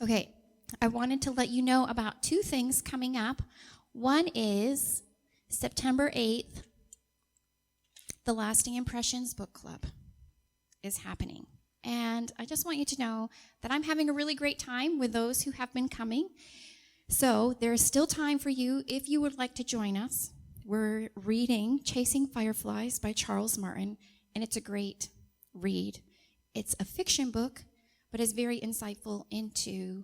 Okay, I wanted to let you know about two things coming up. One is September 8th, the Lasting Impressions Book Club is happening. And I just want you to know that I'm having a really great time with those who have been coming. So there's still time for you if you would like to join us. We're reading Chasing Fireflies by Charles Martin, and it's a great read. It's a fiction book, but it's very insightful into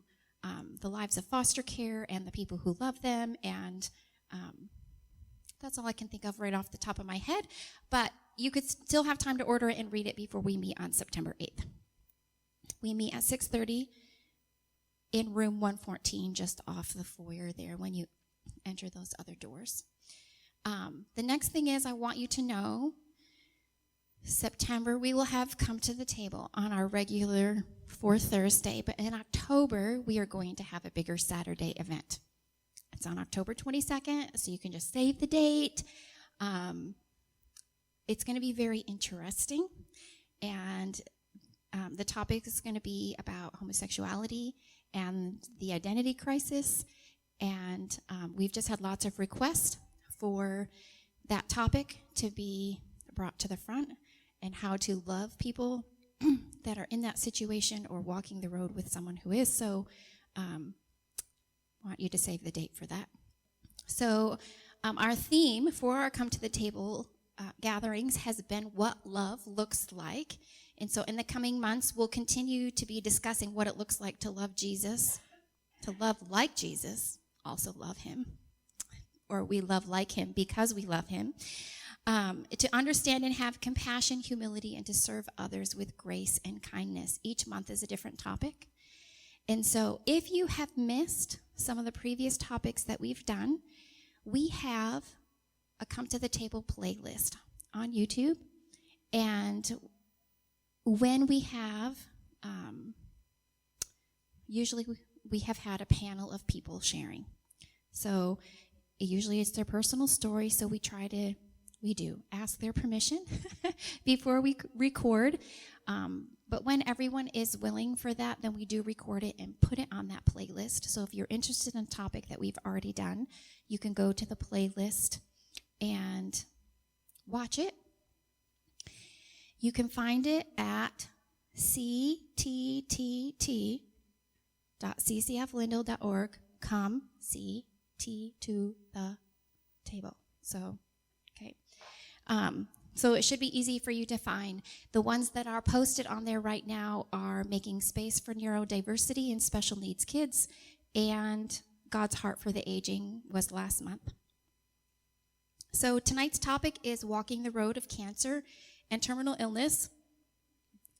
the lives of foster care and the people who love them, and that's all I can think of right off the top of my head, but you could still have time to order it and read it before we meet on September 8th. We meet at 6:30 in room 114, just off the foyer there when you enter those other doors. The next thing is I want you to know September, we will have Come to the Table on our regular fourth Thursday, but in October, we are going to have a bigger Saturday event. It's on October 22nd, so you can just save the date. It's going to be very interesting, and the topic is going to be about homosexuality and the identity crisis, and we've just had lots of requests for that topic to be brought to the front, and how to love people that are in that situation or walking the road with someone who is. So want you to save the date for that. So our theme for our Come to the Table gatherings has been what love looks like. And so in the coming months, we'll continue to be discussing what it looks like to love Jesus, to love like Jesus, also love him, or we love like him because we love him. To understand and have compassion, humility, and to serve others with grace and kindness. Each month is a different topic. And so if you have missed some of the previous topics that we've done, we have a Come to the Table playlist on YouTube. And when we have, usually we have had a panel of people sharing. So usually it's their personal story, so we do ask their permission before we record. But when everyone is willing for that, then we do record it and put it on that playlist. So if you're interested in a topic that we've already done, you can go to the playlist and watch it. You can find it at cttt.ccflindale.org. Come CT to the table. So, okay. So it should be easy for you to find. The ones that are posted on there right now are Making Space for Neurodiversity and Special Needs Kids, and God's Heart for the Aging was last month. So tonight's topic is walking the road of cancer and terminal illness.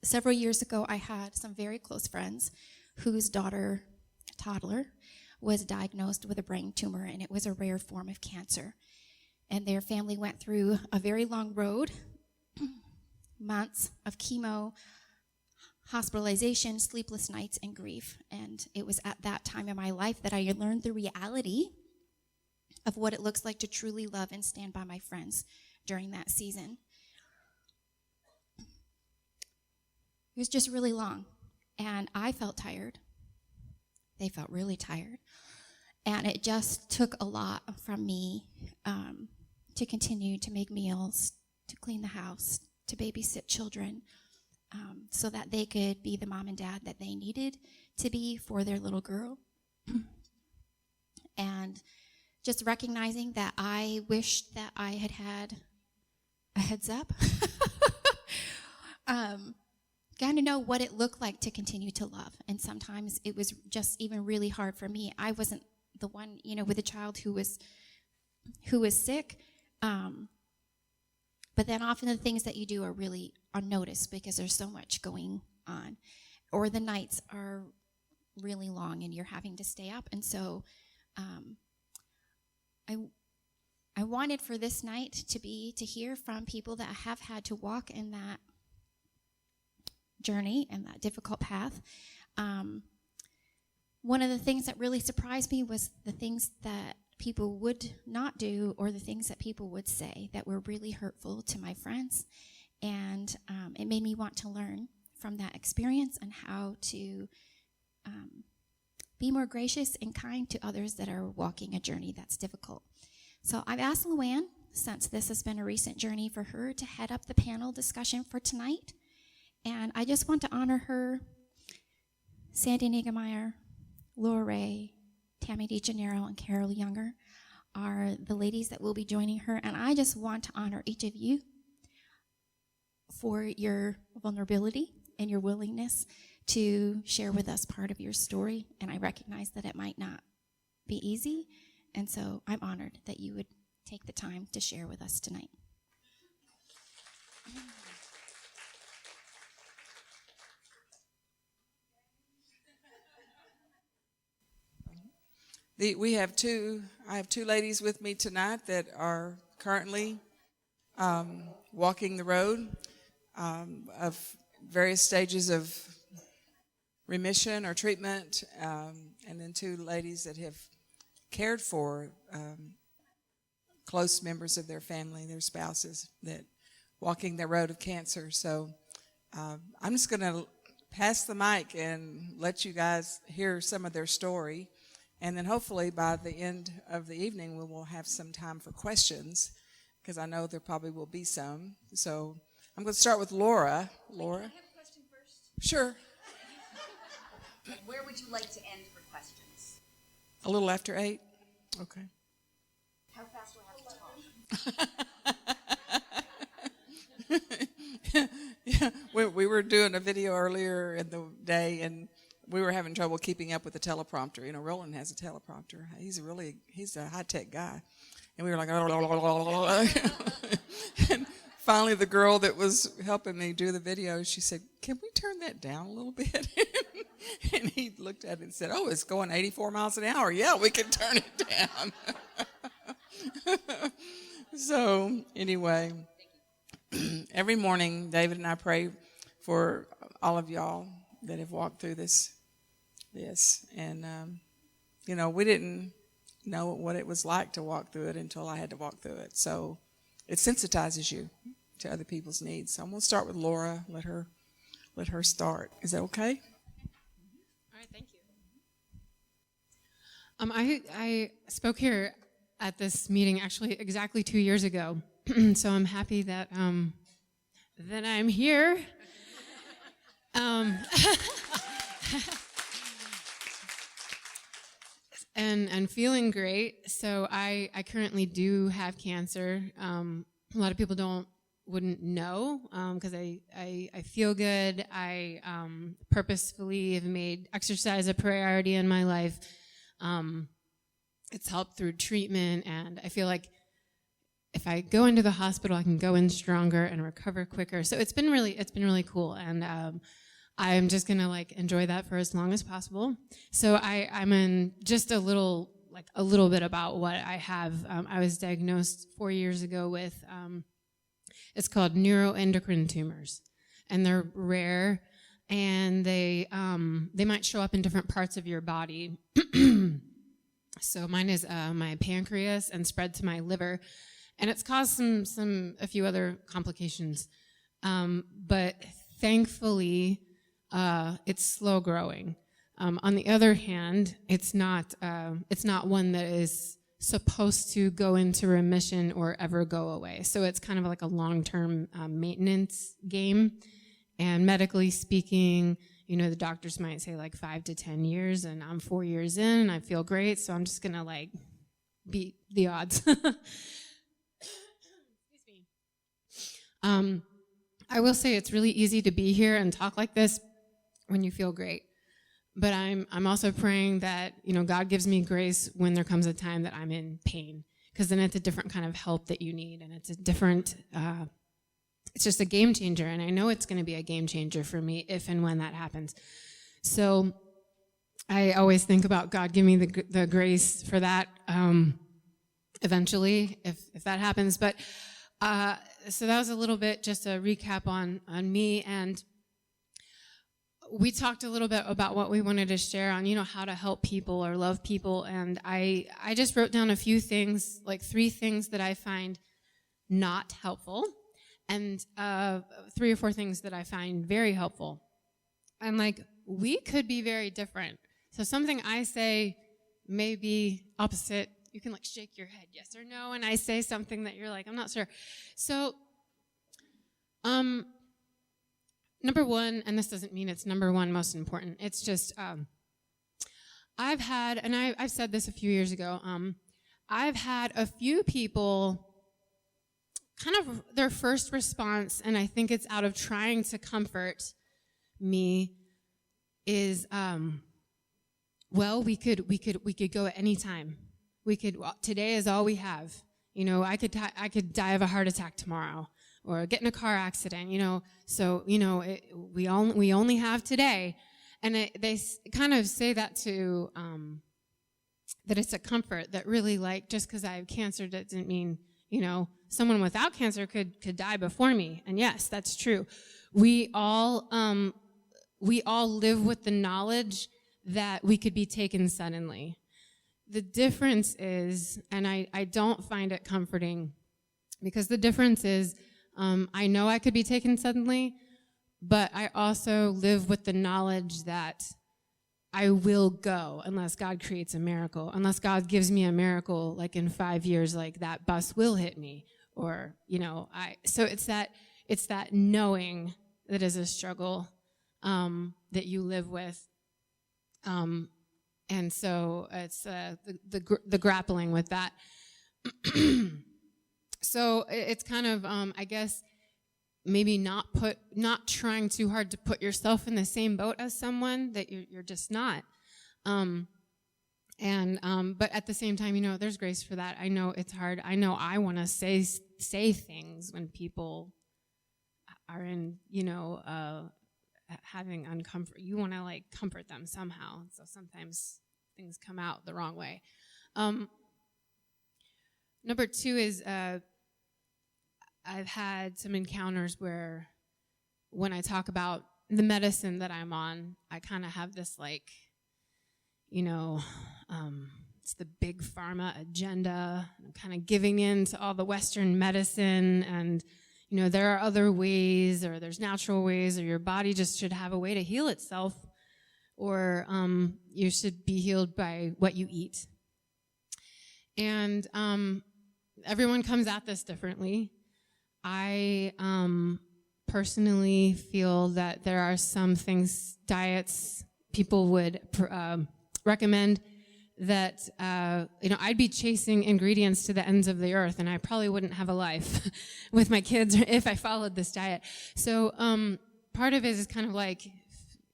Several years ago, I had some very close friends whose daughter, toddler, was diagnosed with a brain tumor, and it was a rare form of cancer. And their family went through a very long road, months of chemo, hospitalization, sleepless nights, and grief. And it was at that time in my life that I learned the reality of what it looks like to truly love and stand by my friends during that season. It was just really long, and I felt tired. They felt really tired. And it just took a lot from me to continue to make meals, to clean the house, to babysit children, so that they could be the mom and dad that they needed to be for their little girl. And just recognizing that I wished that I had had a heads up. Got to know what it looked like to continue to love. And sometimes it was just even really hard for me. I wasn't the one, with a child who was sick. But then often the things that you do are really unnoticed because there's so much going on. Or the nights are really long and you're having to stay up. And so I wanted for this night to hear from people that have had to walk in that journey and that difficult path. One of the things that really surprised me was the things that people would not do, or the things that people would say that were really hurtful to my friends. And it made me want to learn from that experience and how to be more gracious and kind to others that are walking a journey that's difficult. So I've asked Luann, since this has been a recent journey for her, to head up the panel discussion for tonight. And I just want to honor her. Sandy Niggemeyer, Lorah, Tammy DeGenarro, and Carol Younger are the ladies that will be joining her. And I just want to honor each of you for your vulnerability and your willingness to share with us part of your story. And I recognize that it might not be easy. And so I'm honored that you would take the time to share with us tonight. I have two ladies with me tonight that are currently walking the road of various stages of remission or treatment, and then two ladies that have cared for close members of their family, their spouses, that walking the road of cancer. So I'm just going to pass the mic and let you guys hear some of their story. And then hopefully by the end of the evening, we will have some time for questions, because I know there probably will be some. So I'm going to start with Lorah. Lorah? Can I have a question first? Sure. Where would you like to end for questions? A little after 8? Okay. How fast do I have to talk? Yeah, we were doing a video earlier in the day, and we were having trouble keeping up with the teleprompter. You know, Roland has a teleprompter. He's a high-tech guy. And we were like, and finally the girl that was helping me do the video, she said, "Can we turn that down a little bit?" And he looked at it and said, "Oh, it's going 84 miles an hour. Yeah, we can turn it down." So anyway, every morning David and I pray for all of y'all that have walked through this. And you know, we didn't know what it was like to walk through it until I had to walk through it. So it sensitizes you to other people's needs. So I'm going to start with Lorah. Let her start. Is that okay? All right, thank you. I spoke here at this meeting actually exactly 2 years ago, so I'm happy that I'm here. And feeling great. So I currently do have cancer. A lot of people wouldn't know because I feel good. I purposefully have made exercise a priority in my life. It's helped through treatment, and I feel like if I go into the hospital, I can go in stronger and recover quicker. So it's been really cool, and I'm just gonna enjoy that for as long as possible. So I'm in just a little bit about what I have. I was diagnosed 4 years ago with it's called Neuroendocrine Tumors, and they're rare, and they might show up in different parts of your body. So mine is my pancreas and spread to my liver, and it's caused a few other complications, but thankfully. It's slow growing. On the other hand, it's not one that is supposed to go into remission or ever go away. So it's kind of like a long-term maintenance game. And medically speaking, you know, the doctors might say 5 to 10 years, and I'm 4 years in, and I feel great. So I'm just gonna beat the odds. Excuse me. I will say it's really easy to be here and talk like this when you feel great. But I'm also praying that, you know, God gives me grace when there comes a time that I'm in pain, because then it's a different kind of help that you need, and it's a different, it's just a game changer, and I know it's going to be a game changer for me if and when that happens. So I always think about God give me the grace for that eventually, if that happens. But so that was a little bit just a recap on me, and we talked a little bit about what we wanted to share on, you know, how to help people or love people. And I just wrote down a few things, 3 things that I find not helpful, and 3 or 4 things that I find very helpful. And we could be very different. So something I say may be opposite. You can like shake your head yes or no, and I say something that you're like, I'm not sure. So, number one, and this doesn't mean it's number one most important. It's just I've had, and I've said this a few years ago, I've had a few people kind of their first response, and I think it's out of trying to comfort me, is, well, we could go at any time. Today is all we have. You know, I could die of a heart attack tomorrow, or get in a car accident. You know, so you know we only have today, and they kind of say that to that it's a comfort, that really, like, just because I have cancer doesn't mean, you know, someone without cancer could die before me. And yes, that's true. We all live with the knowledge that we could be taken suddenly. The difference is, and I don't find it comforting, because the difference is, I know I could be taken suddenly, but I also live with the knowledge that I will go unless God creates a miracle, unless God gives me a miracle, like in 5 years, like that bus will hit me, or, you know, so it's that knowing that is a struggle, that you live with. And so it's the grappling with that. So it's kind of, I guess, maybe not trying too hard to put yourself in the same boat as someone that you're just not. But at the same time, you know, there's grace for that. I know it's hard. I know I want to say things when people are in, you know, having uncomfort. You want to like comfort them somehow. So sometimes things come out the wrong way. Number two is I've had some encounters where when I talk about the medicine that I'm on, I kind of have this like, you know, it's the big pharma agenda. I'm kind of giving in to all the Western medicine, and you know, there are other ways, or there's natural ways, or your body just should have a way to heal itself, or you should be healed by what you eat. And everyone comes at this differently. I personally feel that there are some diets people would recommend that, you know, I'd be chasing ingredients to the ends of the earth, and I probably wouldn't have a life with my kids if I followed this diet. So part of it is kind of like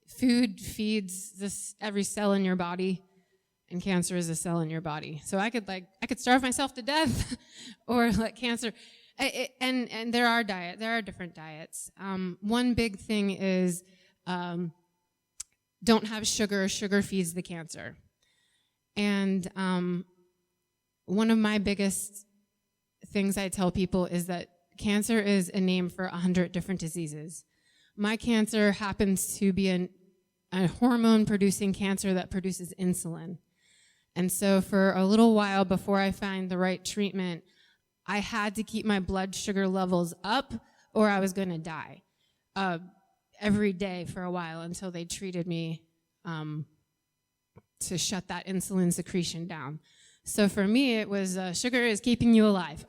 food feeds every cell in your body, and cancer is a cell in your body. So I could starve myself to death, or let cancer. And there are different diets. One big thing is don't have sugar. Sugar feeds the cancer. And one of my biggest things I tell people is that cancer is a name for 100 different diseases. My cancer happens to be a hormone-producing cancer that produces insulin. And so for a little while before I find the right treatment, I had to keep my blood sugar levels up, or I was going to die every day for a while until they treated me to shut that insulin secretion down. So for me, it was sugar is keeping you alive.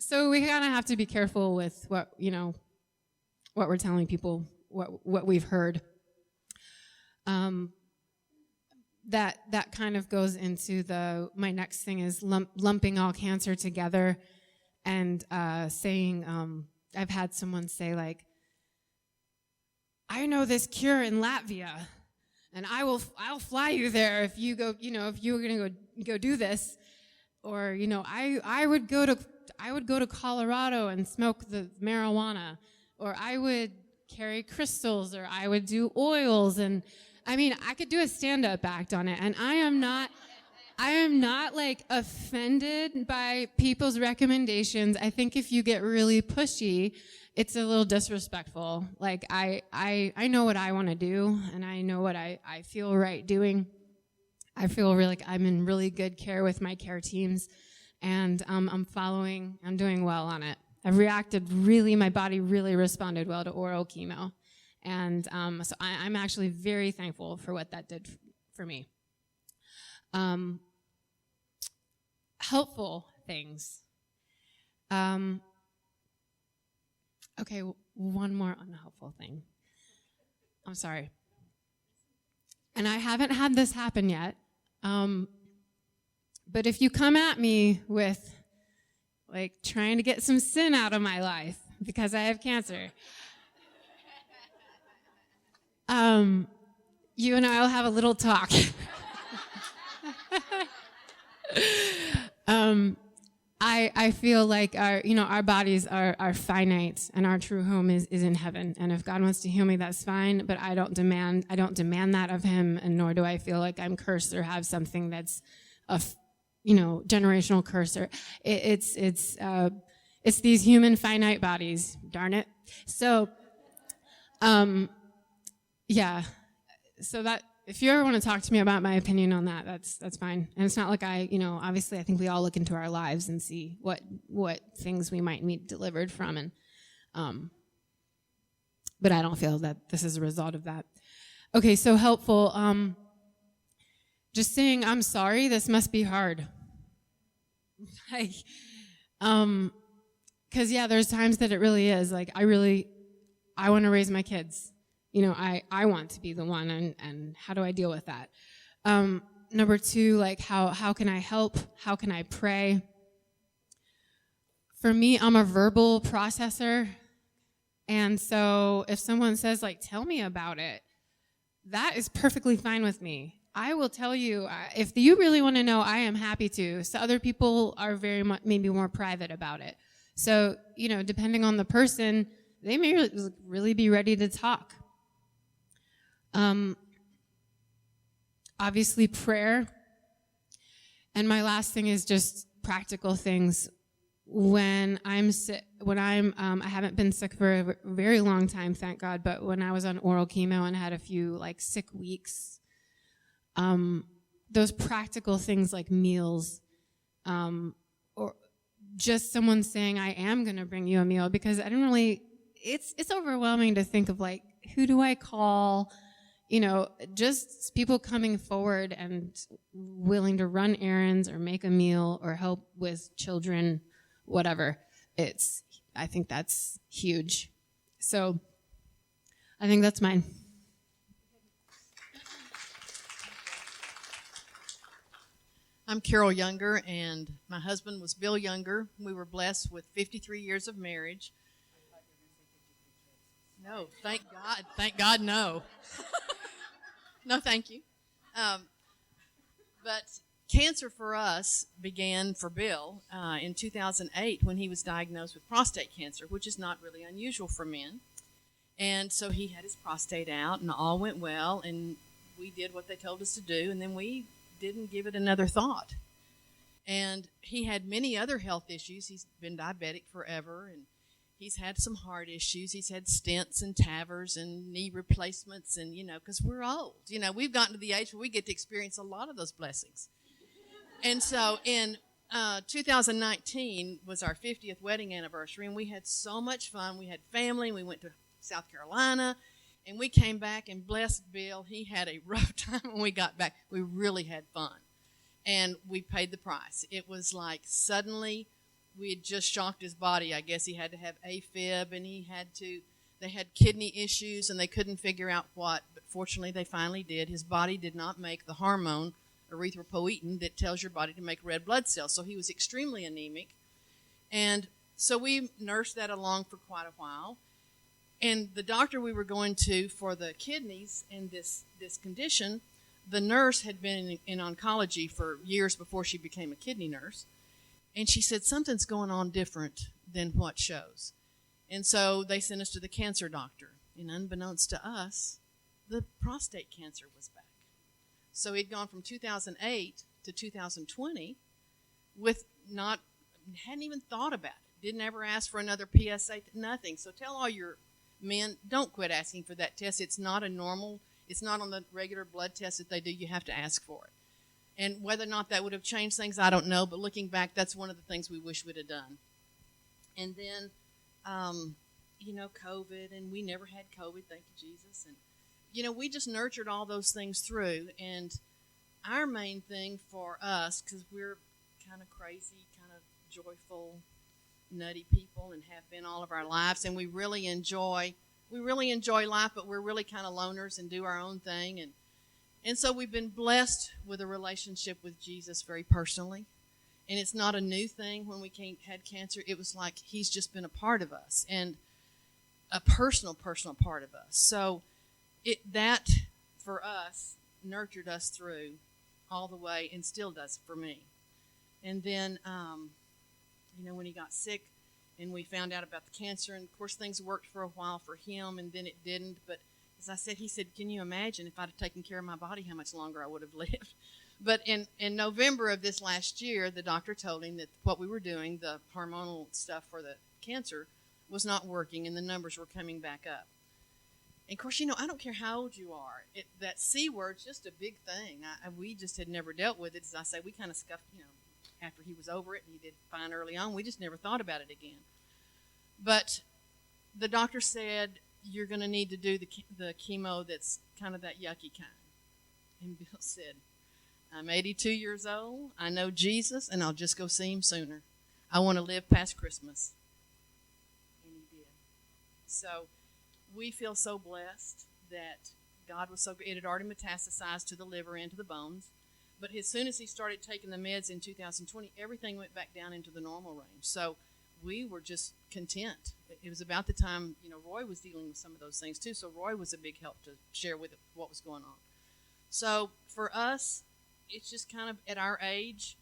So we kind of have to be careful with what we're telling people, what we've heard. That kind of goes into my next thing is lumping all cancer together, and saying, I've had someone say, like, I know this cure in Latvia, and I'll fly you there if you go, if you were gonna go do this, or I would go to Colorado and smoke the marijuana, or I would carry crystals, or I would do oils, and I mean, I could do a stand-up act on it, and I am not like offended by people's recommendations. I think if you get really pushy, it's a little disrespectful. Like I know what I want to do, and I know what I feel right doing. I feel really like I'm in really good care with my care teams, and I'm doing well on it. My body really responded well to oral chemo. And so I'm actually very thankful for what that did for me. Helpful things. Okay, one more unhelpful thing. I'm sorry. And I haven't had this happen yet. But if you come at me with, like, trying to get some sin out of my life because I have cancer, you and I will have a little talk. I feel like our bodies are finite, and our true home is in heaven. And if God wants to heal me, that's fine. But I don't demand that of Him, and nor do I feel like I'm cursed or have something that's a generational curse. Or it's these human finite bodies. Darn it. So, yeah. So that. If you ever want to talk to me about my opinion on that, that's fine. And it's not like obviously I think we all look into our lives and see what things we might need delivered from, and but I don't feel that this is a result of that. Okay, so helpful. Just saying I'm sorry. This must be hard. Like, because there's times that it really is. Like I want to raise my kids. I want to be the one, and how do I deal with that? Number two, like how can I help? How can I pray? For me, I'm a verbal processor, and so if someone says, like, tell me about it, that is perfectly fine with me. I will tell you, if you really want to know, I am happy to. So other people are very much, maybe more private about it. So, depending on the person, they may really be ready to talk. Obviously prayer. And my last thing is just practical things. When I'm sick, I haven't been sick for a very long time, thank God, but when I was on oral chemo and had a few sick weeks, those practical things like meals, or just someone saying, I am going to bring you a meal, because I don't really, it's overwhelming to think of who do I call? Just people coming forward and willing to run errands or make a meal or help with children, whatever. I think that's huge. So I think that's mine. I'm Carol Younger, and my husband was Bill Younger. We were blessed with 53 years of marriage. No, thank God. Thank God, no. No, thank you. But cancer for us began for Bill in 2008 when he was diagnosed with prostate cancer, which is not really unusual for men. And so he had his prostate out, and all went well, and we did what they told us to do, and then we didn't give it another thought. And he had many other health issues. He's been diabetic forever, and he's had some heart issues. He's had stents and TAVRs and knee replacements, and, because we're old. We've gotten to the age where we get to experience a lot of those blessings. And so in 2019 was our 50th wedding anniversary, and we had so much fun. We had family. We went to South Carolina, and we came back, and bless Bill, he had a rough time when we got back. We really had fun, and we paid the price. It was like suddenly we had just shocked his body. I guess he had to have AFib, and they had kidney issues, and they couldn't figure out what, but fortunately they finally did. His body did not make the hormone erythropoietin that tells your body to make red blood cells, so he was extremely anemic. And so we nursed that along for quite a while. And the doctor we were going to for the kidneys and this condition, the nurse had been in oncology for years before she became a kidney nurse. And she said, something's going on different than what shows. And so they sent us to the cancer doctor. And unbeknownst to us, the prostate cancer was back. So he'd gone from 2008 to 2020 hadn't even thought about it. Didn't ever ask for another PSA, nothing. So tell all your men, don't quit asking for that test. It's not on the regular blood test that they do. You have to ask for it. And whether or not that would have changed things, I don't know. But looking back, that's one of the things we wish we'd have done. And then COVID, and we never had COVID, thank you, Jesus. And, we just nurtured all those things through. And our main thing for us, because we're kind of crazy, kind of joyful, nutty people and have been all of our lives, and we really enjoy life, but we're really kind of loners and do our own thing. And so we've been blessed with a relationship with Jesus very personally. And it's not a new thing when we had cancer. It was like he's just been a part of us and a personal part of us. So that, for us, nurtured us through all the way and still does for me. And then, when he got sick and we found out about the cancer, and, of course, things worked for a while for him, and then it didn't. But as I said, he said, can you imagine if I'd have taken care of my body, how much longer I would have lived? But in November of this last year, the doctor told him that what we were doing, the hormonal stuff for the cancer, was not working, and the numbers were coming back up. And, of course, I don't care how old you are. That C word's just a big thing. We just had never dealt with it. As I say, we kind of scuffed, after he was over it, and he did fine early on. We just never thought about it again. But the doctor said, you're going to need to do the chemo that's kind of that yucky kind. And Bill said, I'm 82 years old. I know Jesus, and I'll just go see him sooner. I want to live past Christmas. And he did. So we feel so blessed that God was so good. It had already metastasized to the liver and to the bones. But as soon as he started taking the meds in 2020, everything went back down into the normal range. So we were just content. It was about the time, Roy was dealing with some of those things too. So Roy was a big help to share with what was going on. So for us, it's just kind of at our age,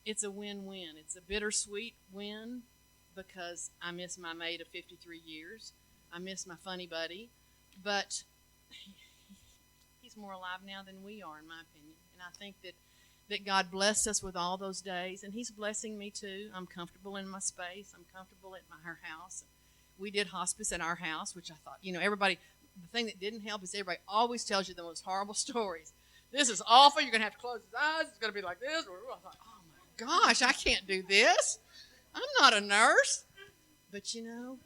it's a win-win. It's a bittersweet win because I miss my mate of 53 years. I miss my funny buddy. But he's more alive now than we are, in my opinion. And I think that God blessed us with all those days, and he's blessing me too. I'm comfortable in my space. I'm comfortable at our house. We did hospice at our house, which I thought, everybody, the thing that didn't help is everybody always tells you the most horrible stories. This is awful. You're going to have to close his eyes. It's going to be like this. I thought, oh, my gosh, I can't do this. I'm not a nurse. But,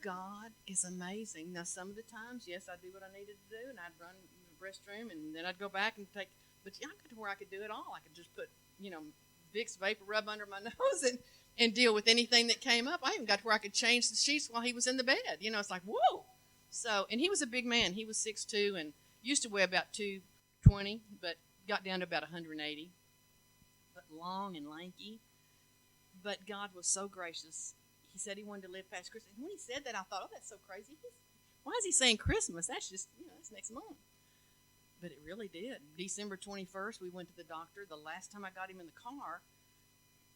God is amazing. Now, some of the times, yes, I do what I needed to do, and I'd run the restroom, and then I'd go back and take. But I got to where I could do it all. I could just put, Vicks vapor rub under my nose and deal with anything that came up. I even got to where I could change the sheets while he was in the bed. It's like, whoa. So, and he was a big man. He was 6'2", and used to weigh about 220, but got down to about 180. But long and lanky. But God was so gracious. He said he wanted to live past Christmas. And when he said that, I thought, oh, that's so crazy. Why is he saying Christmas? That's just, that's next month. But it really did. December 21st, we went to the doctor the last time I got him in the car,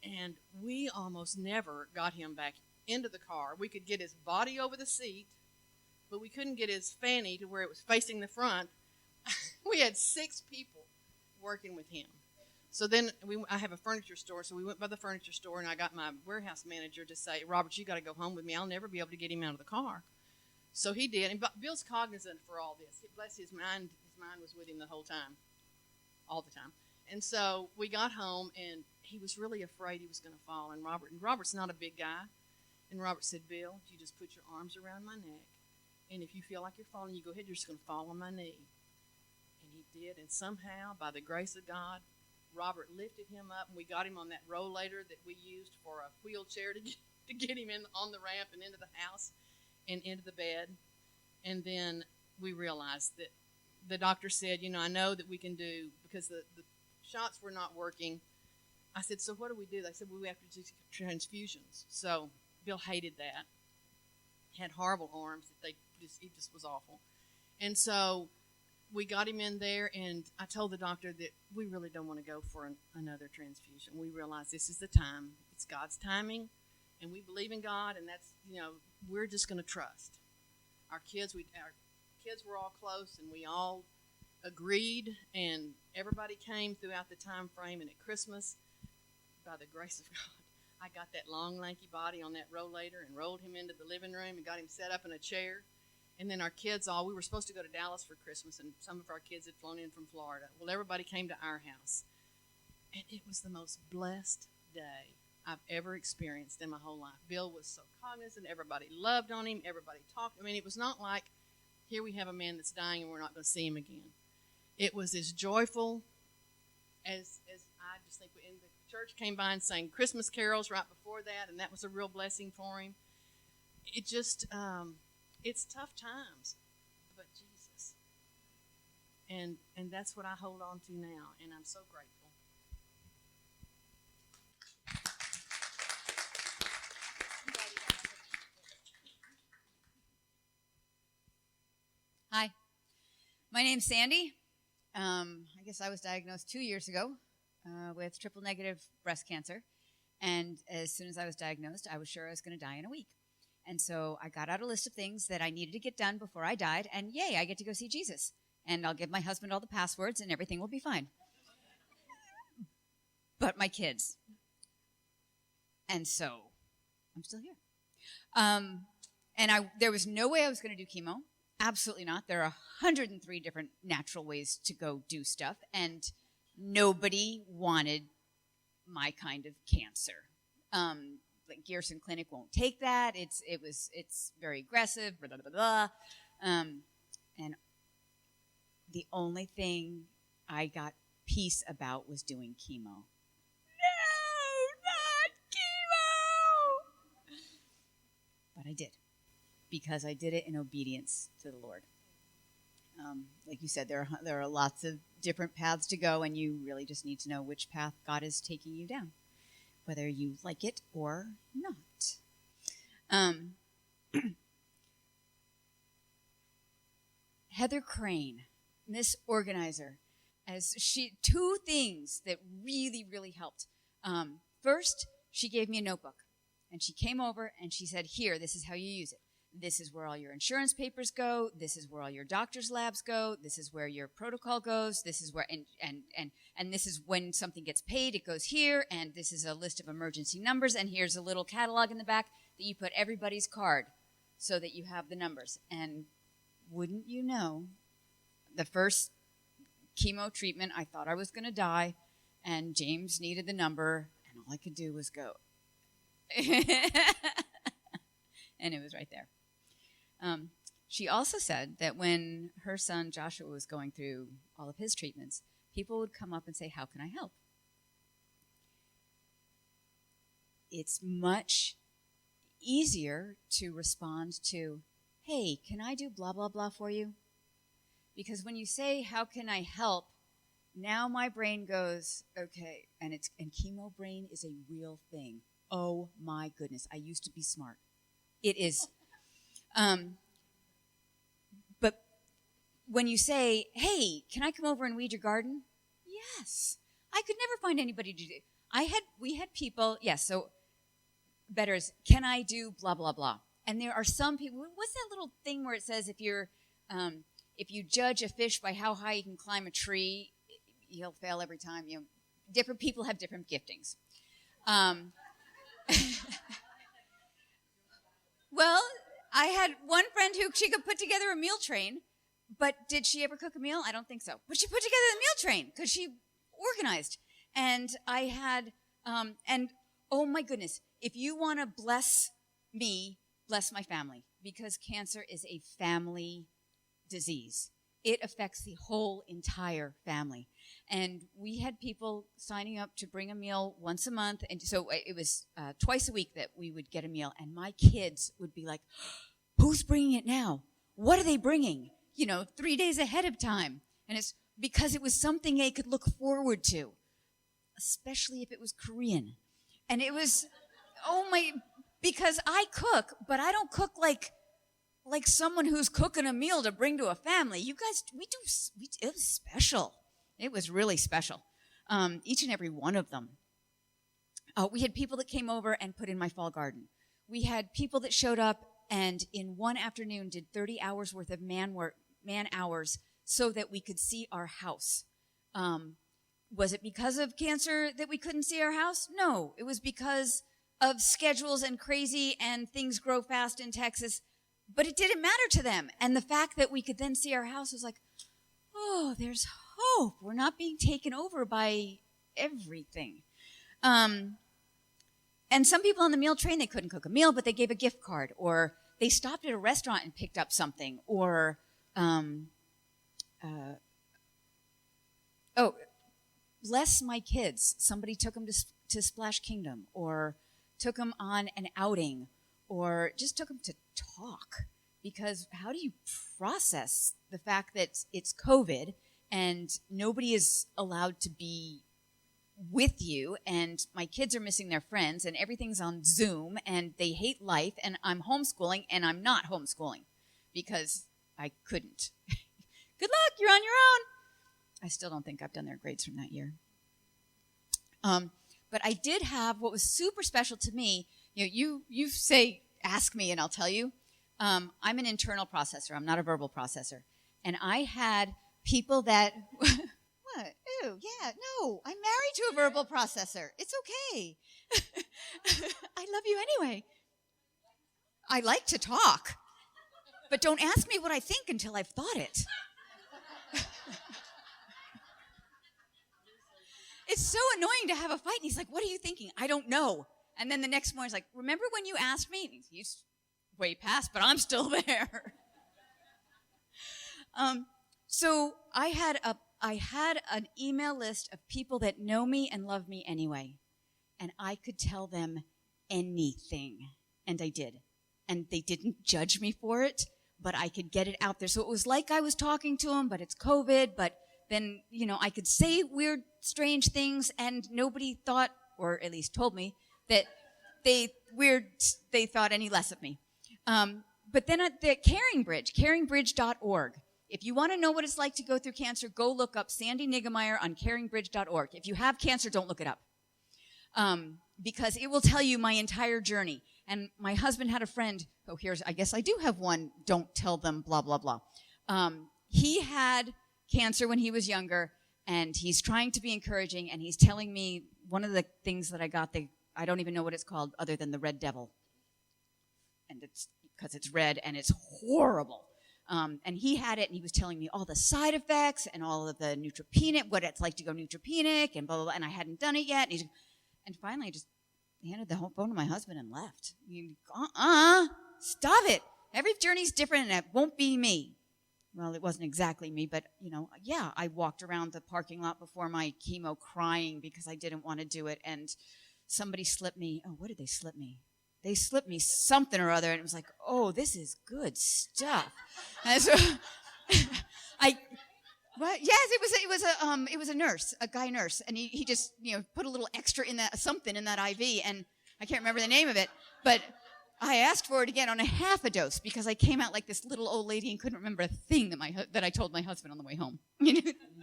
and we almost never got him back into the car. We could get his body over the seat, but we couldn't get his fanny to where it was facing the front. We had 6 people working with him. So then I have a furniture store, so we went by the furniture store, and I got my warehouse manager to say, Robert, you got to go home with me. I'll never be able to get him out of the car. So he did, and Bill's cognizant for all this. Bless his mind. His mind was with him the whole time, all the time. And so we got home, and he was really afraid he was going to fall. And Robert's not a big guy. And Robert said, Bill, you just put your arms around my neck, and if you feel like you're falling, you go ahead. You're just going to fall on my knee. And he did, and somehow, by the grace of God, Robert lifted him up, and we got him on that rollator that we used for a wheelchair to get him in on the ramp and into the house and into the bed. And then we realized that the doctor said, I know that we can do, because the shots were not working. I said, so what do we do? They said, well, we have to do transfusions. So Bill hated that. Had horrible arms. It just was awful. And so we got him in there, and I told the doctor that we really don't want to go for another transfusion. We realize this is the time. It's God's timing, and we believe in God, and that's, we're just going to trust. Our kids were all close, and we all agreed, and everybody came throughout the time frame, and at Christmas, by the grace of God, I got that long, lanky body on that rollator and rolled him into the living room and got him set up in a chair. And then our kids we were supposed to go to Dallas for Christmas, and some of our kids had flown in from Florida. Well, everybody came to our house. And it was the most blessed day I've ever experienced in my whole life. Bill was so cognizant. Everybody loved on him. Everybody talked. I mean, it was not like, here we have a man that's dying and we're not going to see him again. It was as joyful as I just think in the church came by and sang Christmas carols right before that, and that was a real blessing for him. It just, it's tough times, but Jesus. And that's what I hold on to now, and I'm so grateful. Hi, my name's Sandy. I guess I was diagnosed 2 years ago with triple negative breast cancer. And as soon as I was diagnosed, I was sure I was going to die in a week. And so I got out a list of things that I needed to get done before I died. And yay, I get to go see Jesus. And I'll give my husband all the passwords and everything will be fine. But my kids. And so I'm still here. There was no way I was going to do chemo. Absolutely not. There are 103 different natural ways to go do stuff, and nobody wanted my kind of cancer. Like Gerson Clinic won't take that. It's very aggressive. Blah, blah, blah, blah. And the only thing I got peace about was doing chemo. No, not chemo. But I did. Because I did it in obedience to the Lord. Like you said, there are lots of different paths to go, and you really just need to know which path God is taking you down, whether you like it or not. Heather Crane, Miss Organizer, two things that really, really helped. First, she gave me a notebook, and she came over and she said, "Here, this is how you use it. This is where all your insurance papers go. This is where all your doctor's labs go. This is where your protocol goes. This is where, and this is when something gets paid, it goes here. And this is a list of emergency numbers. And here's a little catalog in the back that you put everybody's card so that you have the numbers." And wouldn't you know, the first chemo treatment, I thought I was going to die, and James needed the number, and all I could do was go. And it was right there. She also said that when her son Joshua was going through all of his treatments, people would come up and say, "How can I help?" It's much easier to respond to, "Hey, can I do blah, blah, blah for you?" Because when you say, "How can I help?" now my brain goes, okay, and chemo brain is a real thing. Oh my goodness, I used to be smart. It is. But when you say, "Hey, can I come over and weed your garden?" Yes. I could never find anybody to do. We had people, yes, so better is, "Can I do blah, blah, blah?" And there are some people, what's that little thing where it says if you judge a fish by how high you can climb a tree, he'll fail every time. Different people have different giftings. Well, I had one friend who she could put together a meal train, but did she ever cook a meal? I don't think so. But she put together the meal train because she organized. And I had, and oh my goodness, if you want to bless me, bless my family, because cancer is a family disease. It affects the whole entire family. And we had people signing up to bring a meal once a month. And so it was twice a week that we would get a meal. And my kids would be like, "Who's bringing it now? What are they bringing?" 3 days ahead of time. And it's because it was something they could look forward to, especially if it was Korean. And it was, because I cook, but I don't cook like someone who's cooking a meal to bring to a family. You guys, it was special. It was really special. Each and every one of them. We had people that came over and put in my fall garden. We had people that showed up and in one afternoon did 30 hours worth of man hours so that we could see our house. Was it because of cancer that we couldn't see our house? No, it was because of schedules and crazy and things grow fast in Texas. But it didn't matter to them. And the fact that we could then see our house was like, oh, there's hope. We're not being taken over by everything. And some people on the meal train, they couldn't cook a meal, but they gave a gift card, or they stopped at a restaurant and picked up something, or, bless my kids. Somebody took them to Splash Kingdom, or took them on an outing, or just took them to talk. Because how do you process the fact that it's COVID and nobody is allowed to be with you, and my kids are missing their friends, and everything's on Zoom, and they hate life, and I'm homeschooling, and I'm not homeschooling because I couldn't. Good luck, you're on your own. I still don't think I've done their grades from that year. But I did have what was super special to me. You say, ask me, and I'll tell you. I'm an internal processor. I'm not a verbal processor. And I had people that, what? Ew, yeah, no, I'm married to a verbal processor. It's okay. I love you anyway. I like to talk. But don't ask me what I think until I've thought it. It's so annoying to have a fight. And he's like, what are you thinking? I don't know. And then the next morning he's like, remember when you asked me? And he's way past, but I'm still there. So I had an email list of people that know me and love me anyway. And I could tell them anything. And I did. And they didn't judge me for it, but I could get it out there. So it was like I was talking to them, but it's COVID. But then, I could say weird, strange things, and nobody thought, or at least told me, that they thought any less of me. But then at the Caring Bridge, caringbridge.org. If you want to know what it's like to go through cancer, go look up Sandy Niggemeyer on caringbridge.org. If you have cancer, don't look it up. Because it will tell you my entire journey. And my husband had a friend, I guess I do have one, don't tell them, blah, blah, blah. He had cancer when he was younger, and he's trying to be encouraging, and he's telling me one of the things that I got, I don't even know what it's called other than the red devil. And it's because it's red and it's horrible. And he had it, and he was telling me all the side effects and all of the neutropenic, what it's like to go neutropenic, and blah, blah, blah, and I hadn't done it yet. And finally I just handed the phone to my husband and left. Stop it. Every journey's different, and it won't be me. Well, it wasn't exactly me, but, I walked around the parking lot before my chemo crying because I didn't want to do it, and somebody slipped me. Oh, what did they slip me? They slipped me something or other, and it was like, oh, this is good stuff. And so what? Yes, it was a nurse, a guy nurse, and he just, put a little extra in something in that IV, and I can't remember the name of it, but I asked for it again on a half a dose because I came out like this little old lady and couldn't remember a thing that I told my husband on the way home.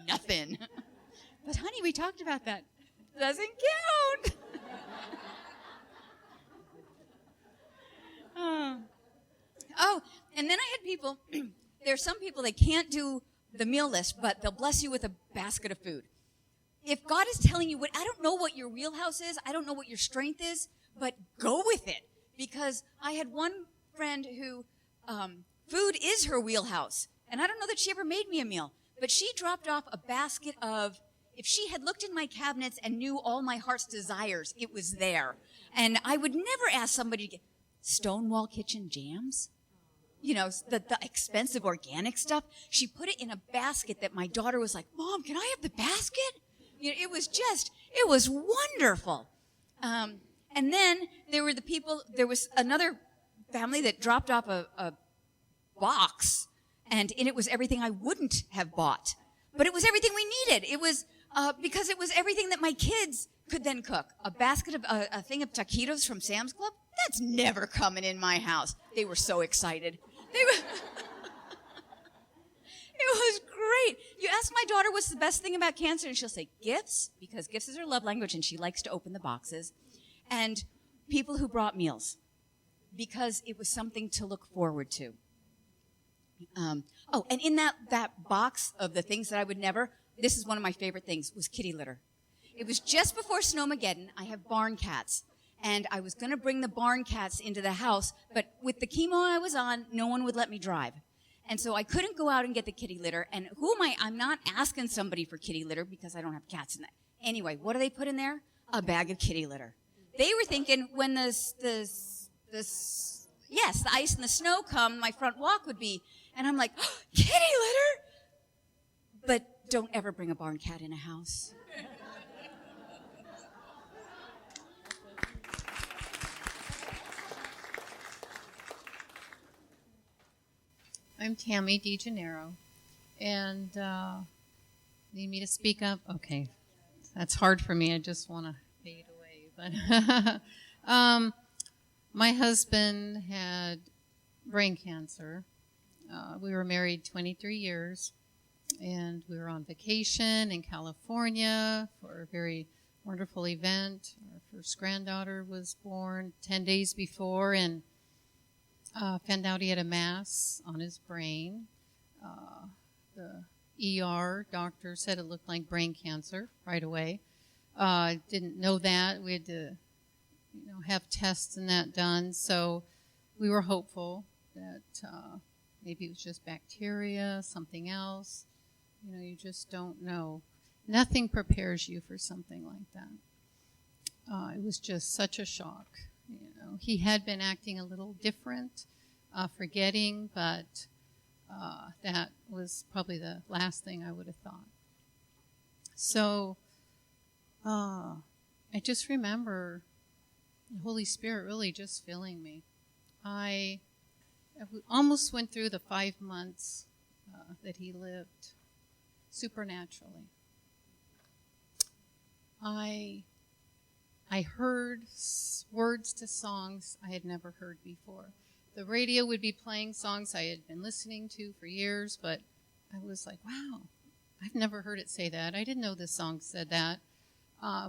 Nothing. But honey, we talked about that. Doesn't count. Oh, and then I had people, there's some people that can't do the meal list, but they'll bless you with a basket of food. If God is telling you I don't know what your wheelhouse is, I don't know what your strength is, but go with it. Because I had one friend who, food is her wheelhouse. And I don't know that she ever made me a meal, but she dropped off a basket of, if she had looked in my cabinets and knew all my heart's desires, it was there. And I would never ask somebody to get Stonewall Kitchen jams, the expensive organic stuff. She put it in a basket that my daughter was like, Mom, can I have the basket? It was wonderful. And then there was another family that dropped off a box, and in it was everything I wouldn't have bought. But it was everything we needed. It was, because it was everything that my kids could then cook. A basket of, a thing of taquitos from Sam's Club? That's never coming in my house. They were so excited. It was great. You ask my daughter what's the best thing about cancer, and she'll say gifts, because gifts is her love language, and she likes to open the boxes. And people who brought meals, because it was something to look forward to. And in that box of the things that I would never, this is one of my favorite things, was kitty litter. It was just before Snowmageddon. I have barn cats, and I was going to bring the barn cats into the house, but with the chemo I was on, no one would let me drive. And so I couldn't go out and get the kitty litter, and I'm not asking somebody for kitty litter because I don't have cats in that. Anyway, what do they put in there? A bag of kitty litter. They were thinking when the ice and the snow come, my front walk would be. And I'm like, oh, kitty litter! But don't ever bring a barn cat in a house. I'm Tammy DeGenarro, and need me to speak up? Okay, that's hard for me. I just want to fade away. But my husband had brain cancer. We were married 23 years, and we were on vacation in California for a very wonderful event. Our first granddaughter was born 10 days before, and found out he had a mass on his brain. The ER doctor said it looked like brain cancer right away. Didn't know that. We had to, have tests and that done. So we were hopeful that maybe it was just bacteria, something else. You just don't know. Nothing prepares you for something like that. It was just such a shock. He had been acting a little different, forgetting, but that was probably the last thing I would have thought. So I just remember the Holy Spirit really just filling me. I almost went through the 5 months that he lived supernaturally. I heard words to songs I had never heard before. The radio would be playing songs I had been listening to for years, but I was like, wow, I've never heard it say that. I didn't know this song said that.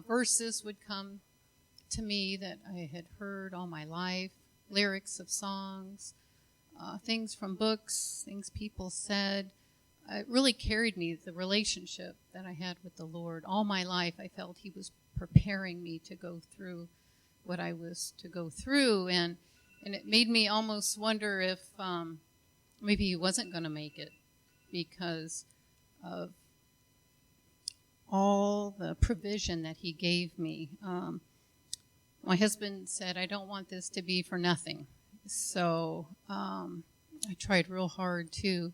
Verses would come to me that I had heard all my life, lyrics of songs, things from books, things people said. It really carried me, the relationship that I had with the Lord. All my life I felt he was preparing me to go through what I was to go through, and it made me almost wonder if maybe he wasn't going to make it because of all the provision that he gave me. My husband said, I don't want this to be for nothing. So I tried real hard to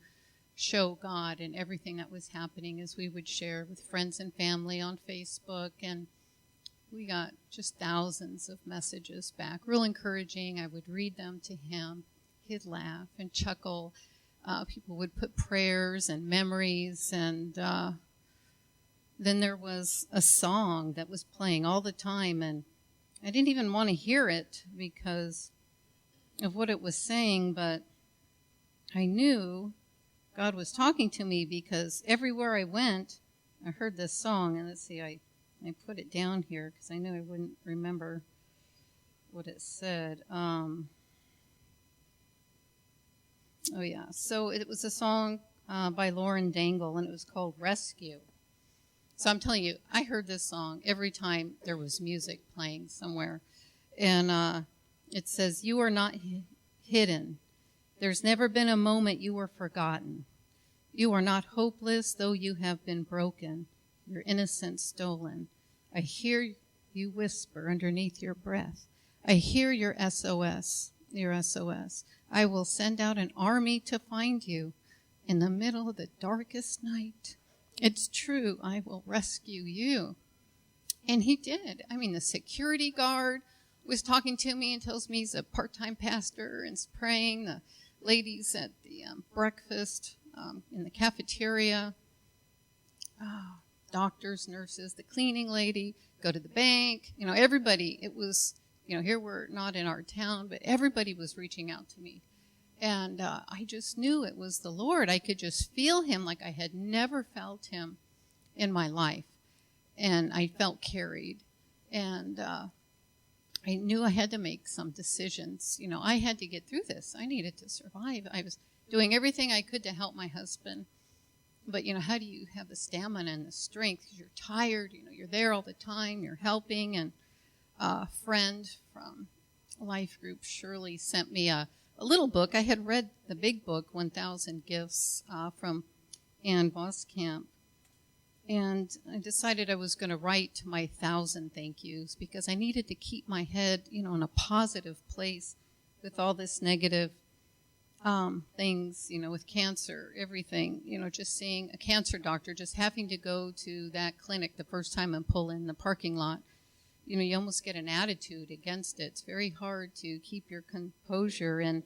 show God in everything that was happening as we would share with friends and family on Facebook, and we got just thousands of messages back, real encouraging. I would read them to him. He'd laugh and chuckle. People would put prayers and memories, and then there was a song that was playing all the time, and I didn't even want to hear it because of what it was saying, but I knew God was talking to me because everywhere I went, I heard this song, and let's see, I put it down here because I knew I wouldn't remember what it said. Oh, yeah. So it was a song by Lindale, and it was called Rescue. So I'm telling you, I heard this song every time there was music playing somewhere. And it says, you are not hidden. There's never been a moment you were forgotten. You are not hopeless, though you have been broken. Your innocence stolen. I hear you whisper underneath your breath. I hear your SOS, your SOS. I will send out an army to find you in the middle of the darkest night. It's true, I will rescue you. And he did. I mean, the security guard was talking to me and tells me he's a part-time pastor and is praying. The ladies at the breakfast in the cafeteria, doctors, nurses, the cleaning lady, go to the bank. Everybody, it was, here we're not in our town, but everybody was reaching out to me. And I just knew it was the Lord. I could just feel him like I had never felt him in my life. And I felt carried. And I knew I had to make some decisions. I had to get through this. I needed to survive. I was doing everything I could to help my husband. But, how do you have the stamina and the strength? Because you're tired, you're there all the time, you're helping. And a friend from Life Group, Shirley, sent me a little book. I had read the big book, 1,000 Gifts, from Ann Voskamp. And I decided I was going to write my 1,000 thank yous because I needed to keep my head, in a positive place with all this negative things, with cancer, everything, just seeing a cancer doctor, just having to go to that clinic the first time and pull in the parking lot. You almost get an attitude against it. It's very hard to keep your composure. And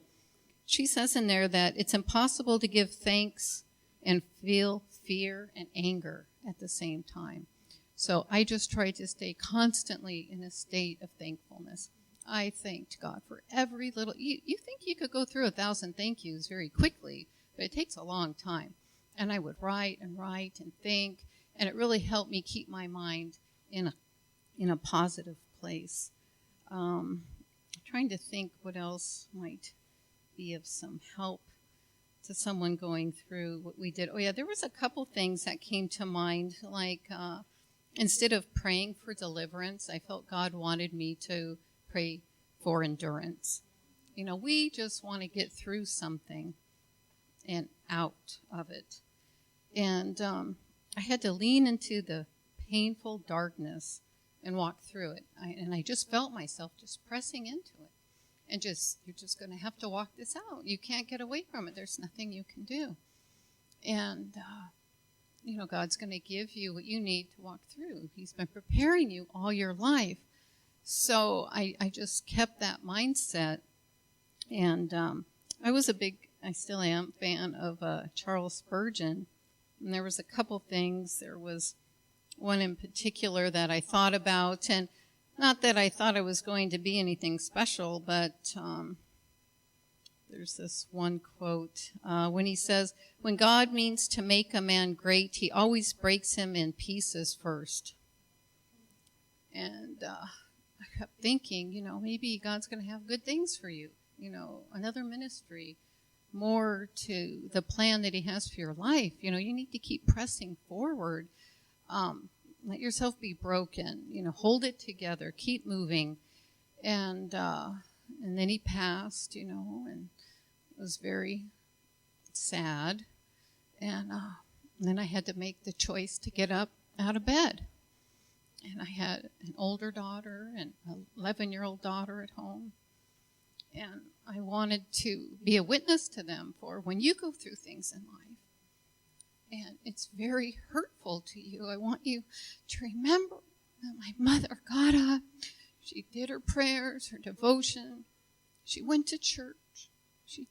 she says in there that it's impossible to give thanks and feel fear and anger at the same time. So I just try to stay constantly in a state of thankfulness. I thanked God for every little. You think you could go through 1,000 thank yous very quickly, but it takes a long time. And I would write and think, and it really helped me keep my mind in a positive place. Trying to think what else might be of some help to someone going through what we did. Oh yeah, there was a couple things that came to mind, like instead of praying for deliverance, I felt God wanted me to pray for endurance. We just want to get through something and out of it. And I had to lean into the painful darkness and walk through it. And I just felt myself just pressing into it. And you're just going to have to walk this out. You can't get away from it. There's nothing you can do. And, God's going to give you what you need to walk through. He's been preparing you all your life. So I just kept that mindset. And I still am, fan of Charles Spurgeon. And there was a couple things. There was one in particular that I thought about, and not that I thought I was going to be anything special, but there's this one quote when he says, "When God means to make a man great, he always breaks him in pieces first." And I kept thinking, maybe God's going to have good things for you, another ministry, more to the plan that he has for your life. You need to keep pressing forward. Let yourself be broken, hold it together, keep moving. And then he passed, and it was very sad. And then I had to make the choice to get up out of bed. And I had an older daughter and an 11-year-old daughter at home. And I wanted to be a witness to them for when you go through things in life, and it's very hurtful to you, I want you to remember that my mother got up. She did her prayers, her devotion. She went to church. She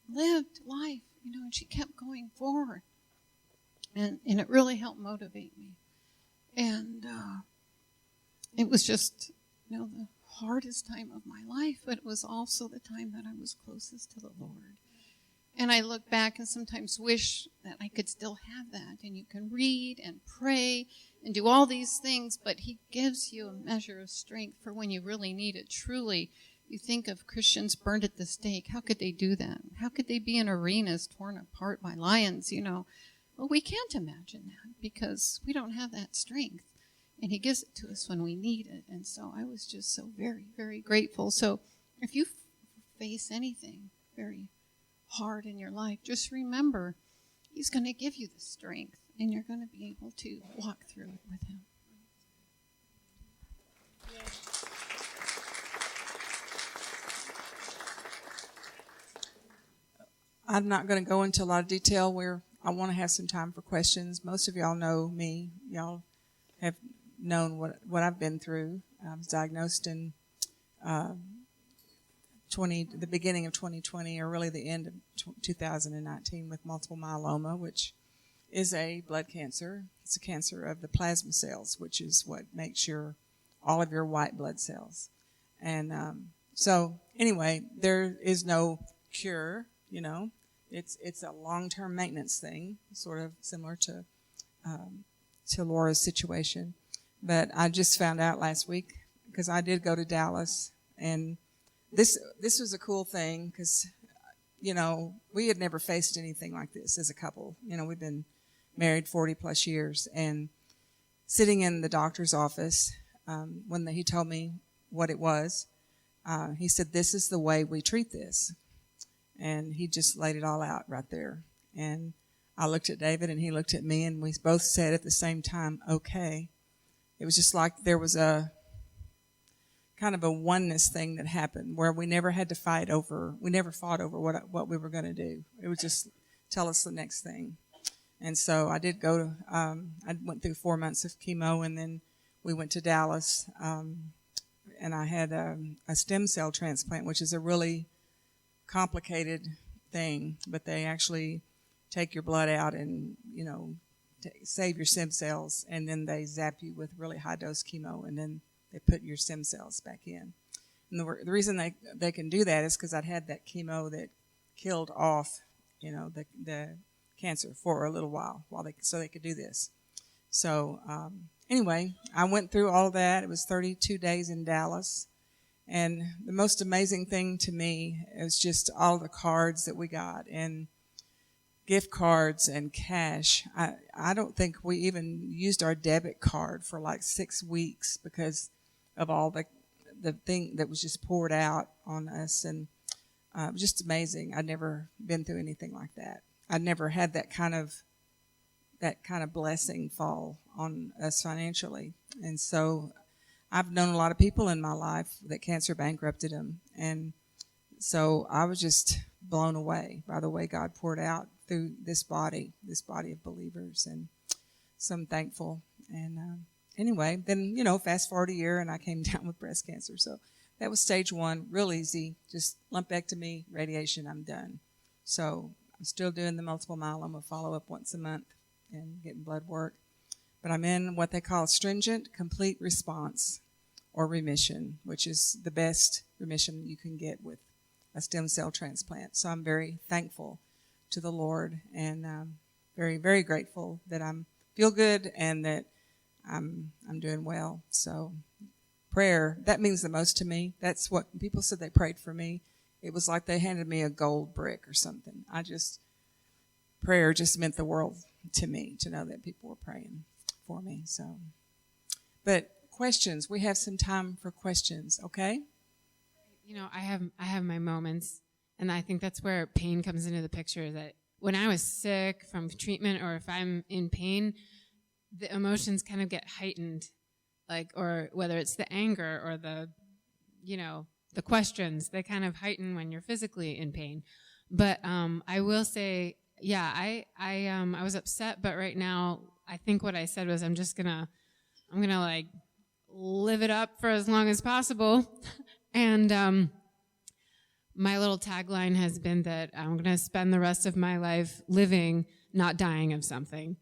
lived life, and she kept going forward. And it really helped motivate me. And it was just, the hardest time of my life, but it was also the time that I was closest to the Lord. And I look back and sometimes wish that I could still have that. And you can read and pray and do all these things, but he gives you a measure of strength for when you really need it. Truly, you think of Christians burned at the stake. How could they do that? How could they be in arenas torn apart by lions, Well, we can't imagine that because we don't have that strength. And he gives it to us when we need it. And so I was just so very, very grateful. So if you face anything very hard in your life, just have he's going to give you the strength, and you're going to be able to walk through it with him. I'm not going to go into a lot of detail where I want to have some time for questions. Most of y'all know me. Y'all have known what I've been through. I was diagnosed in the beginning of 2020, or really the end of 2019, with multiple myeloma, which is a blood cancer. It's a cancer of the plasma cells, which is what makes all of your white blood cells. And so anyway, there is no cure. It's a long-term maintenance thing, sort of similar to Lorah's situation. But I just found out last week, because I did go to Dallas, and this was a cool thing because, we had never faced anything like this as a couple. We've been married 40 plus years, and sitting in the doctor's office, when he told me what it was, he said, "This is the way we treat this." And he just laid it all out right there. And I looked at David and he looked at me, and we both said at the same time, okay. It was just like there was a kind of a oneness thing that happened where we never had to fought over what we were going to do. It would just tell us the next thing. And so I did go to, I went through 4 months of chemo, and then we went to Dallas, and I had a stem cell transplant, which is a really complicated thing, but they actually take your blood out and, save your stem cells, and then they zap you with really high dose chemo, and then they put your stem cells back in. And the reason they can do that is because I'd had that chemo that killed off, the cancer for a little while so they could do this. So anyway, I went through all of that. It was 32 days in Dallas. And the most amazing thing to me is just all the cards that we got, and gift cards and cash. I don't think we even used our debit card for like 6 weeks because of all the thing that was just poured out on us. And it was just amazing. I'd never been through anything like that. I'd never had that kind of blessing fall on us financially. And so I've known a lot of people in my life that cancer bankrupted them. And so I was just blown away by the way God poured out through this body of believers. And so I'm thankful. And anyway, then, fast forward a year and I came down with breast cancer. So that was stage 1, real easy. Just lumpectomy, radiation, I'm done. So I'm still doing the multiple myeloma follow-up once a month and getting blood work. But I'm in what they call stringent complete response or remission, which is the best remission you can get with a stem cell transplant. So I'm very thankful to the Lord, and very, very grateful that I'm feel good and that I'm doing well. So prayer, that means the most to me. That's what people said they prayed for me. It was like they handed me a gold brick or something. Prayer just meant the world to me, to know that people were praying for me. So, but questions, we have some time for questions, okay? I have my moments, and I think that's where pain comes into the picture, that when I was sick from treatment, or if I'm in pain, the emotions kind of get heightened, or whether it's the anger or the questions, they kind of heighten when you're physically in pain. But I will say, I was upset, but right now I think what I said was I'm gonna live it up for as long as possible. And my little tagline has been that I'm going to spend the rest of my life living, not dying of something.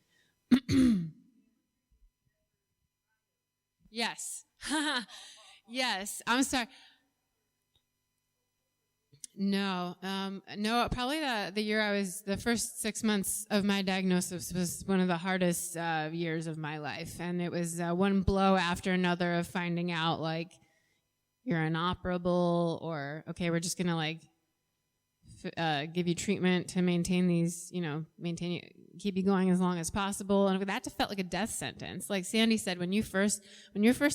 Yes. Yes. I'm sorry. No, probably the year the first 6 months of my diagnosis was one of the hardest years of my life. And it was one blow after another of finding out, you're inoperable, or, okay, we're just going to, give you treatment to maintain these, keep you going as long as possible. And that felt like a death sentence. Like Sandy said, when you're first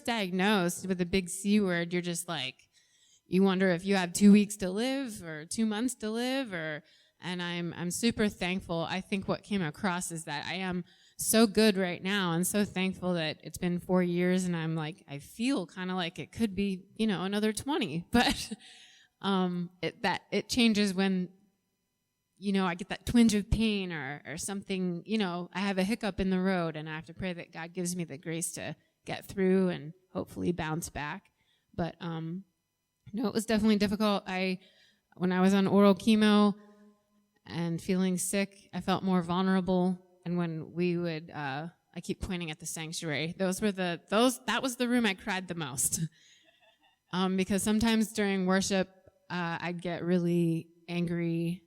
diagnosed with the big C word, you're just you wonder if you have 2 weeks to live or 2 months to live, and I'm super thankful. I think what came across is that I am so good right now, and so thankful that it's been 4 years, and I feel kind of like it could be, another 20, but it changes when, I get that twinge of pain or something, I have a hiccup in the road, and I have to pray that God gives me the grace to get through and hopefully bounce back. But it was definitely difficult. When I was on oral chemo and feeling sick, I felt more vulnerable. And when we would, I keep pointing at the sanctuary. That was the room I cried the most. Because sometimes during worship, I'd get really angry.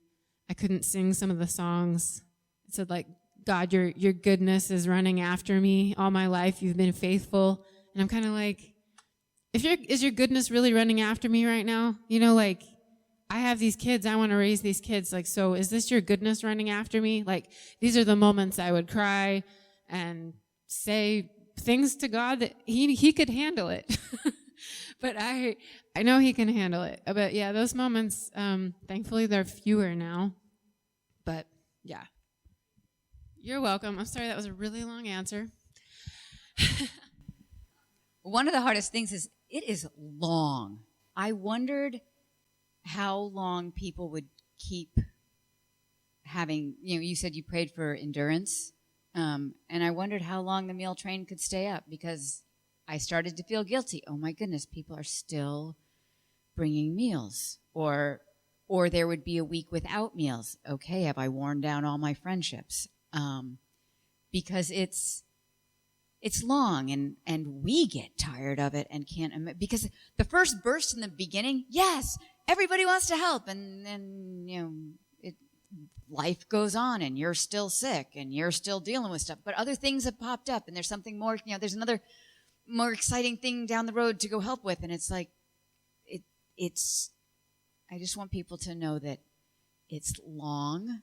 I couldn't sing some of the songs. It said God, your goodness is running after me all my life. You've been faithful. And I'm kind of is your goodness really running after me right now? I have these kids. I want to raise these kids. So is this your goodness running after me? These are the moments I would cry and say things to God that he could handle it. But I know he can handle it. But yeah, those moments, thankfully they're fewer now. But yeah. You're welcome. I'm sorry that was a really long answer. One of the hardest things is it is long. I wondered how long people would keep having, you said you prayed for endurance. And I wondered how long the meal train could stay up, because I started to feel guilty. Oh my goodness, people are still bringing meals. Or there would be a week without meals. Okay, have I worn down all my friendships? Because it's long, and we get tired of it and can't, because the first burst in the beginning, yes, everybody wants to help, and then life goes on, and you're still sick, and you're still dealing with stuff, but other things have popped up, and there's something more, there's another more exciting thing down the road to go help with, and it's like, I just want people to know that it's long,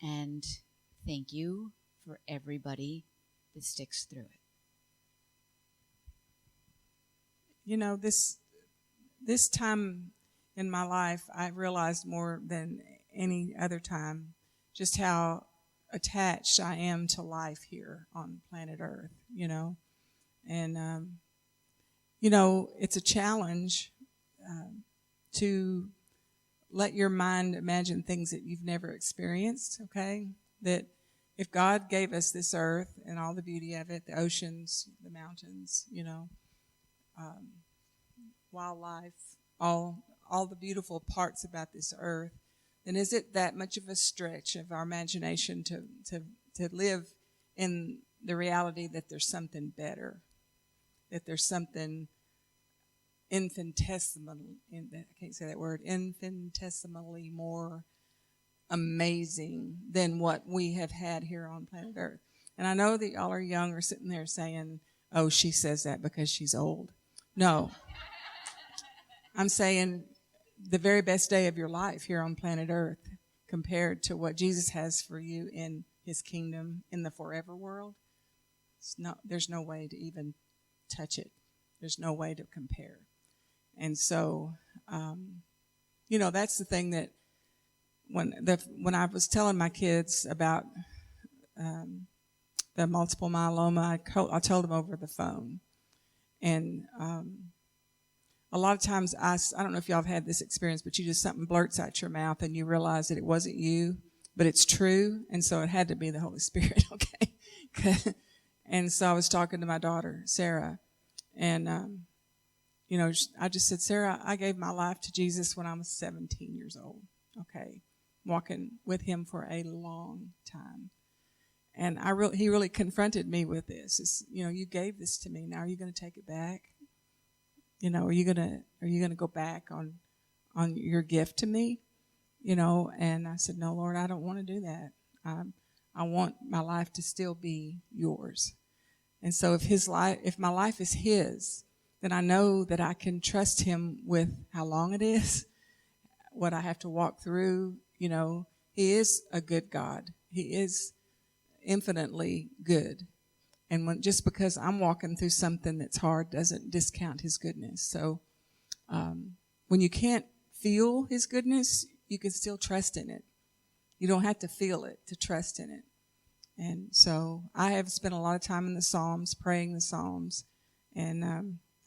and thank you for everybody that sticks through it. This time in my life, I realized more than any other time just how attached I am to life here on planet Earth, And, it's a challenge to let your mind imagine things that you've never experienced, okay? That if God gave us this earth and all the beauty of it, the oceans, the mountains, wildlife, all the beautiful parts about this earth, then is it that much of a stretch of our imagination to live in the reality that there's something better, that there's something infinitesimally more amazing than what we have had here on planet Earth. And I know that y'all are young or sitting there saying, oh, she says that because she's old. No. I'm saying the very best day of your life here on planet Earth compared to what Jesus has for you in his kingdom in the forever world, there's no way to even touch it. There's no way to compare. And so, that's the thing that when I was telling my kids about the multiple myeloma, I told them over the phone. And a lot of times, I don't know if y'all have had this experience, but something blurts out your mouth and you realize that it wasn't you, but it's true. And so it had to be the Holy Spirit, okay? And so I was talking to my daughter, Sarah, and I just said, Sarah, I gave my life to Jesus when I was 17 years old, okay, walking with him for a long time. And he really confronted me with this. It's, you gave this to me. Now are you going to take it back? Are you going to go back on your gift to me? And I said, no, Lord, I don't want to do that. I want my life to still be yours. And so if my life is his, then I know that I can trust him with how long it is, what I have to walk through. He is a good God. He is infinitely good. And just because I'm walking through something that's hard doesn't discount his goodness. So when you can't feel his goodness, you can still trust in it. You don't have to feel it to trust in it. And so I have spent a lot of time in the Psalms, praying the Psalms. And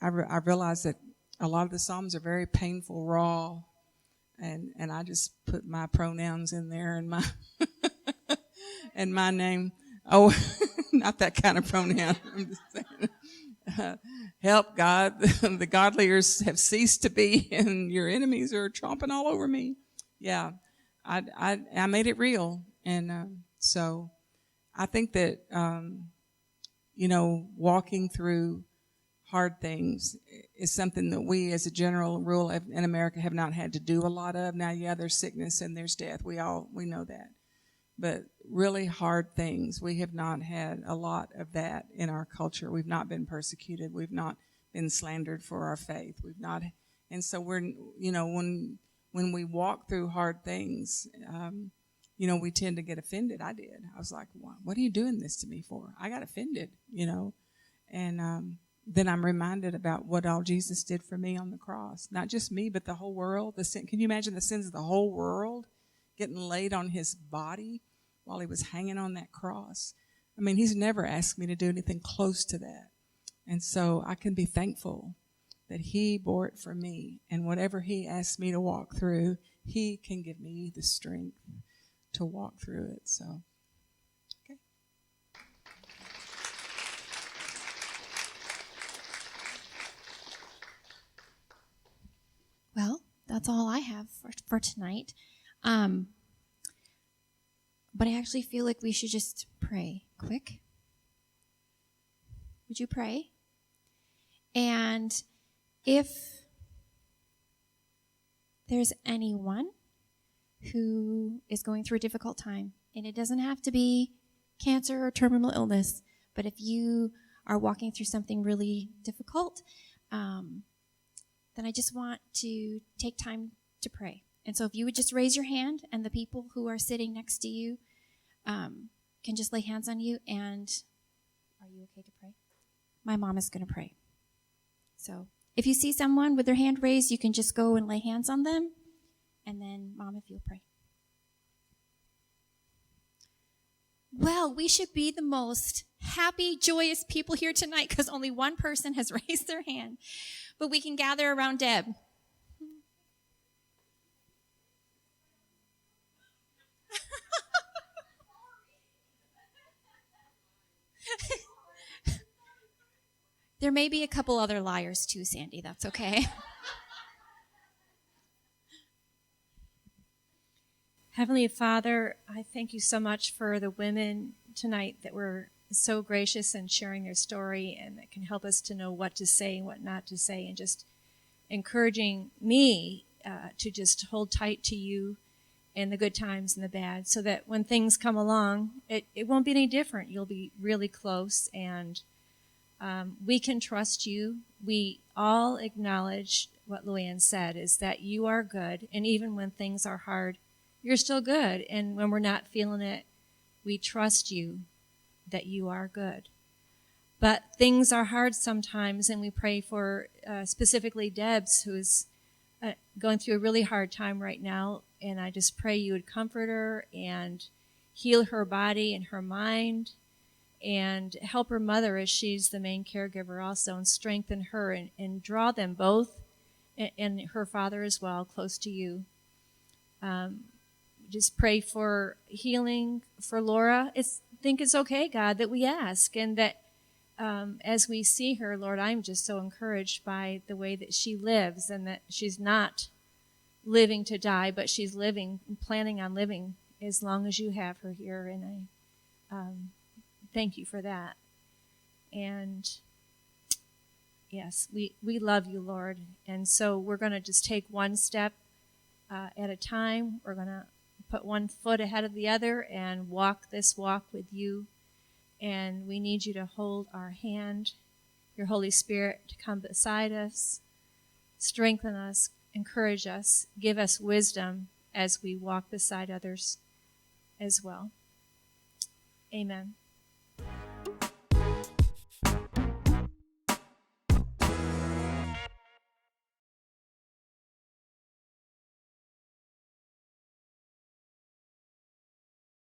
I realized that a lot of the Psalms are very painful, raw. And I just put my pronouns in there and my and my name. Oh, not that kind of pronoun. I'm just saying. Help, God. The godliers have ceased to be, and your enemies are tromping all over me. Yeah, I made it real. And so I think that, walking through hard things is something that we, as a general rule in America, have not had to do a lot of. Now, yeah, there's sickness and there's death. We know that. But really hard things, we have not had a lot of that in our culture. We've not been persecuted. We've not been slandered for our faith. We've not, and so we're, when we walk through hard things, we tend to get offended. I did. I was like, what are you doing this to me for? I got offended, and then I'm reminded about what all Jesus did for me on the cross. Not just me, but the whole world. Can you imagine the sins of the whole world getting laid on his body? while he was hanging on that cross. I mean, he's never asked me to do anything close to that. And so I can be thankful that he bore it for me. And whatever he asked me to walk through, he can give me the strength to walk through it. So, okay. Well, that's all I have for tonight. But I actually feel like we should just pray quick. Would you pray? And if there's anyone who is going through a difficult time, and it doesn't have to be cancer or terminal illness, but if you are walking through something really difficult, then I just want to take time to pray. And so if you would just raise your hand, and the people who are sitting next to you can just lay hands on you. And are you okay to pray? My mom is going to pray. So if you see someone with their hand raised, you can just go and lay hands on them. And then, Mom, if you'll pray. Well, we should be the most happy, joyous people here tonight because only one person has raised their hand. But we can gather around Deb. There may be a couple other liars too, Sandy. That's okay. Heavenly Father, I thank you so much for the women tonight that were so gracious in sharing their story and that can help us to know what to say and what not to say, and just encouraging me to just hold tight to you in the good times and the bad, so that when things come along, it won't be any different. You'll be really close, and we can trust you. We all acknowledge what Luann said, is that you are good, and even when things are hard, you're still good. And when we're not feeling it, we trust you that you are good. But things are hard sometimes, and we pray for specifically Deb's, who's going through a really hard time right now. And I just pray you would comfort her and heal her body and her mind, and help her mother as she's the main caregiver also, and strengthen her and draw them both, and her father as well, close to you. Just pray for healing for Lorah. I think it's okay, God, that we ask, and that as we see her, Lord, I'm just so encouraged by the way that she lives, and that she's not living to die, but she's living, planning on living as long as you have her here, and I thank you for that. And yes, we love you, Lord, and so we're going to just take one step at a time. We're going to put one foot ahead of the other and walk this walk with you. And we need you to hold our hand, your Holy Spirit to come beside us, strengthen us, encourage us, give us wisdom as we walk beside others as well. Amen.